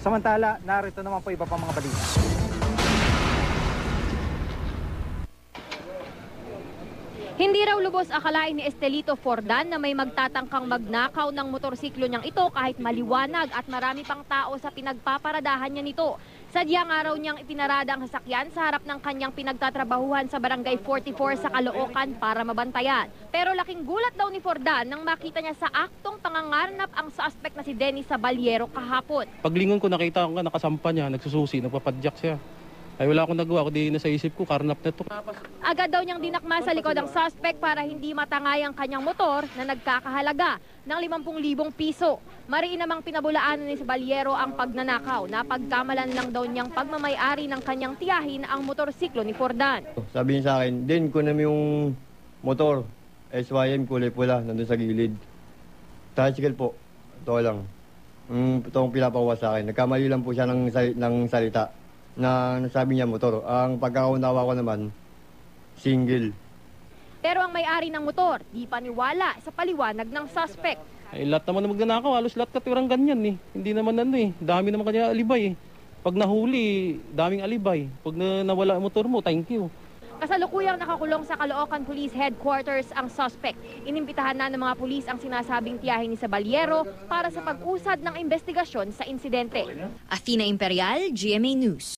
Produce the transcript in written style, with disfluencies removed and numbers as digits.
Samantala, narito naman po iba pang mga balita. Hindi raw lubos akalain ni Estelito Fordan na may magtatangkang magnakaw ng motorsiklo niyang ito kahit maliwanag at marami pang tao sa pinagpaparadahan niya nito. Sadyang araw niyang ipinarada ang sasakyan sa harap ng kanyang pinagtatrabahuhan sa Barangay 44 sa Caloocan para mabantayan. Pero laking gulat daw ni Fordan nang makita niya sa aktong pangangarnap ang suspect na si Dennis Sabaliero kahapon. Paglingon ko nakita ko nakasampa niya, nagsususi, nagpapadyak siya. Ay wala akong nagawa, kundi nasa isip ko, karnap na to. Agad daw niyang dinakma sa likod ang suspect para hindi matangay ang kanyang motor na nagkakahalaga ng 50,000 piso. Mariin namang pinabulaanan ni Sabaliero ang pagnanakaw. Napagkamalan lang daw niyang pagmamayari ng kanyang tiyahin ang motorsiklo ni Fordan. Sabi niya sa akin, din ko na yung motor, SYM kulay pula, nandun sa gilid. Tricycle po, ito lang. Ito ang pinapawa sa akin. Nagkamali lang po siya ng salita na nasabi niya motor. Ang pagkakaunawa ko naman, single. Pero ang may-ari ng motor, di paniwala sa paliwanag ng suspect. Ay lahat naman na magnanakaw, halos lahat katirang ganyan eh. Hindi naman dami naman kanya alibay eh. Pag nahuli, daming alibay. Pag nawala ang motor mo, thank you. Kasalukuyang nakakulong sa Caloocan Police Headquarters ang suspect. Inimbitahan na ng mga pulis ang sinasabing tiyahin ni Sabaliero para sa pag-usad ng investigasyon sa insidente. Athena Imperial, GMA News.